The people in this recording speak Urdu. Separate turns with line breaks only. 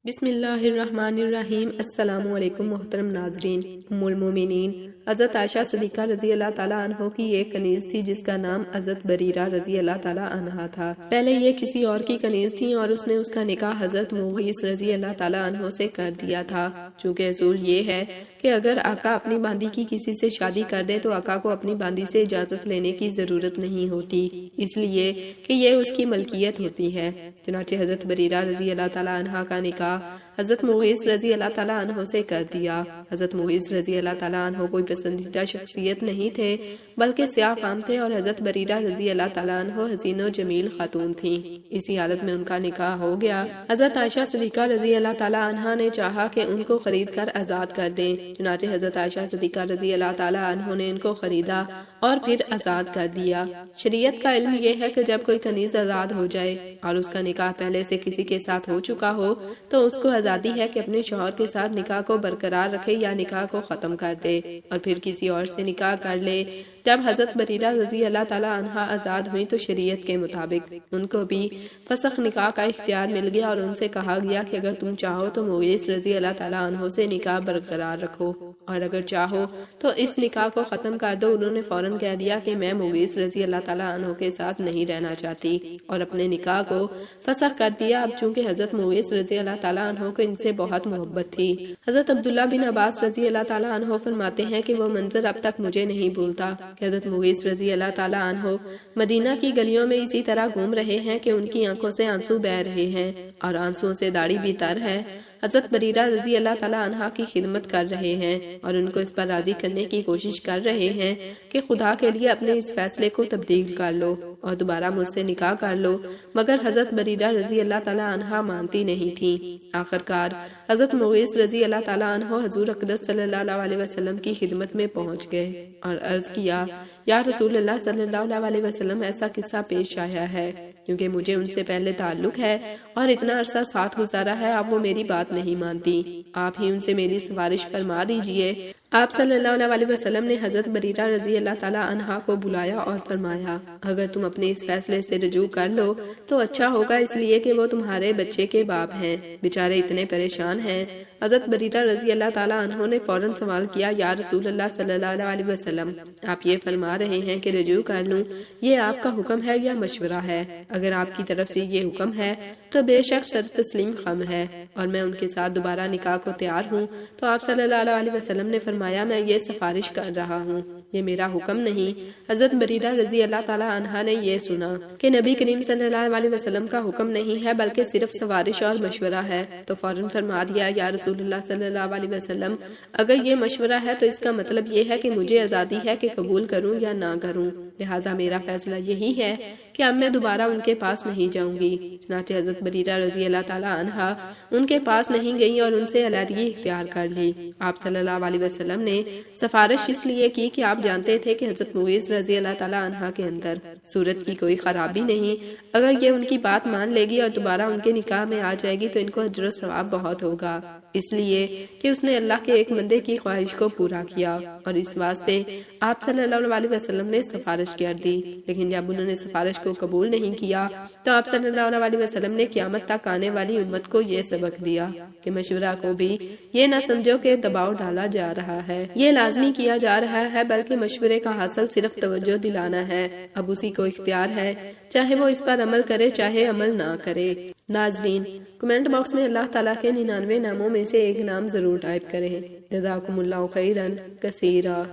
بسم اللہ الرحمن الرحیم۔ السلام علیکم محترم ناظرین۔ ام المومنین حضرت عائشہ صدیقہ رضی اللہ تعالیٰ عنہ کی ایک کنیز تھی جس کا نام حضرت بریرہ رضی اللہ تعالیٰ عنہ تھا۔ پہلے یہ کسی اور کی کنیز تھی اور اس نے اس کا نکاح حضرت مغیث رضی اللہ تعالیٰ عنہ سے کر دیا تھا۔ چونکہ اصول یہ ہے کہ اگر آقا اپنی باندی کی کسی سے شادی کر دے تو آقا کو اپنی باندی سے اجازت لینے کی ضرورت نہیں ہوتی، اس لیے کہ یہ اس کی ملکیت ہوتی ہے۔ چنانچہ حضرت بریرہ رضی اللہ تعالیٰ عنہ کا نکاح حضرت مغیث رضی اللہ تعالیٰ عنہ سے کر دیا۔ حضرت مغیث رضی اللہ تعالیٰ عنہ کوئی پسندیدہ شخصیت نہیں تھے بلکہ سیاہ فام تھے، اور حضرت بریرہ رضی اللہ تعالیٰ عنہ حسین و جمیل خاتون تھیں۔ اسی حالت میں ان کا نکاح ہو گیا۔ حضرت عائشہ صدیقہ رضی اللہ تعالیٰ عنہ نے چاہا کہ ان کو خرید کر آزاد کر دیں، چنانچہ حضرت عائشہ صدیقہ رضی اللہ تعالیٰ عنہ نے ان کو خریدا اور پھر آزاد کر دیا۔ شریعت کا علم یہ ہے کہ جب کوئی کنیز آزاد ہو جائے اور اس کا نکاح پہلے سے کسی کے ساتھ ہو چکا ہو تو اس کو آزادی ہے کہ اپنے شوہر کے ساتھ نکاح کو برقرار رکھے یا نکاح کو ختم کر دے اور پھر کسی اور سے نکاح کر لے۔ جب حضرت بریرہ رضی اللہ تعالیٰ عنہ آزاد ہوئی تو شریعت کے مطابق ان کو بھی فسخ نکاح کا اختیار مل گیا، اور ان سے کہا گیا کہ اگر تم چاہو تو مغیث رضی اللہ تعالیٰ عنہ سے نکاح برقرار رکھو، اور اگر چاہو تو اس نکاح کو ختم کر دو۔ انہوں نے فوراً کہہ دیا کہ میں مغیث رضی اللہ تعالیٰ عنہ کے ساتھ نہیں رہنا چاہتی، اور اپنے نکاح کو فسخ کر دیا۔ اب چونکہ حضرت مغیث رضی اللہ تعالیٰ عنہ کو ان سے بہت محبت تھی۔ حضرت عبداللہ بن عباس رضی اللہ تعالیٰ عنہ فرماتے ہیں کہ وہ منظر اب تک مجھے نہیں بھولتا کہ حضرت مغیث رضی اللہ تعالیٰ عنہ مدینہ کی گلیوں میں اسی طرح گھوم رہے ہیں کہ ان کی آنکھوں سے آنسو بہہ رہے ہیں اور آنسوؤں سے داڑھی بھی تر ہے۔ حضرت بریرہ رضی اللہ تعالیٰ عنہ کی خدمت کر رہے ہیں اور ان کو اس پر راضی کرنے کی کوشش کر رہے ہیں کہ خدا کے لیے اپنے اس فیصلے کو تبدیل کر لو اور دوبارہ مجھ سے نکاح کر لو، مگر حضرت بریرہ رضی اللہ تعالیٰ عنہ مانتی نہیں تھی۔ آخرکار حضرت مغیث رضی اللہ تعالیٰ عنہ حضور اقدس صلی اللہ علیہ وسلم کی خدمت میں پہنچ گئے اور عرض کیا، یا رسول اللہ صلی اللہ علیہ وسلم، ایسا قصہ پیش آیا ہے کیونکہ مجھے ان سے پہلے تعلق ہے اور اتنا عرصہ ساتھ گزارا ہے، اب وہ میری بات نہیں مانتی، آپ ہی ان سے میری سفارش فرما دیجئے۔ آپ صلی اللہ علیہ وسلم نے حضرت بریرہ رضی اللہ تعالیٰ عنہ کو بلایا اور فرمایا، اگر تم اپنے اس فیصلے سے رجوع کر لو تو اچھا ہوگا، اس لیے کہ وہ تمہارے بچے کے باپ ہیں، بیچارے اتنے پریشان ہیں۔ حضرت بریرہ رضی اللہ تعالیٰ عنہ نے فوراً سوال کیا، یا رسول اللہ صلی اللہ علیہ وسلم، آپ یہ فرما رہے ہیں کہ رجوع کر لوں، یہ آپ کا حکم ہے یا مشورہ ہے؟ اگر آپ کی طرف سے یہ حکم ہے تو بے شک سر تسلیم خم ہے اور میں ان کے ساتھ دوبارہ نکاح کو تیار ہوں۔ تو آپ صلی اللہ علیہ وسلم نے فرمایا، میں یہ سفارش کر رہا ہوں، یہ میرا حکم نہیں۔ حضرت بریرہ رضی اللہ تعالیٰ عنہ نے یہ سنا کہ نبی کریم صلی اللہ علیہ وسلم کا حکم نہیں ہے بلکہ صرف سفارش اور مشورہ ہے، تو فوراً فرما دیا، یا رسول اللہ صلی اللہ علیہ وسلم، اگر یہ مشورہ ہے تو اس کا مطلب یہ ہے کہ مجھے آزادی ہے کہ قبول کروں یا نہ کروں، لہٰذا میرا فیصلہ یہی ہے کہ اب میں دوبارہ ان کے پاس نہیں جاؤں گی۔ چنانچہ حضرت بریرہ رضی اللہ تعالیٰ عنہ ان کے پاس نہیں گئی اور ان سے علیحدگی اختیار کر لی۔ آپ صلی اللہ علیہ وسلم نے سفارش اس لیے کی کہ آپ جانتے تھے کہ حضرت مغیث رضی اللہ تعالیٰ عنہ کے اندر صورت کی کوئی خرابی نہیں، اگر یہ ان کی بات مان لے گی اور دوبارہ ان کے نکاح میں آ جائے گی تو ان کو اجر و ثواب بہت ہوگا، اس لیے کہ اس نے اللہ کے ایک بندے کی خواہش کو پورا کیا، اور اس واسطے آپ صلی اللہ علیہ وسلم نے سفارش کر دی۔ لیکن جب انہوں نے سفارش کو قبول نہیں کیا تو آپ صلی اللہ علیہ وسلم نے قیامت تک آنے والی امت کو یہ سبق دیا کہ مشورہ کو بھی یہ نہ سمجھو کہ دباؤ ڈالا جا رہا ہے، یہ لازمی کیا جا رہا ہے، بلکہ مشورے کا حاصل صرف توجہ دلانا ہے، اب اسی کو اختیار ہے، چاہے وہ اس پر عمل کرے چاہے عمل نہ کرے۔ ناظرین، کمنٹ باکس میں اللہ تعالیٰ کے 99 ناموں میں سے ایک نام ضرور ٹائپ کریں۔ جزاکم اللہ خیرا کثیرا۔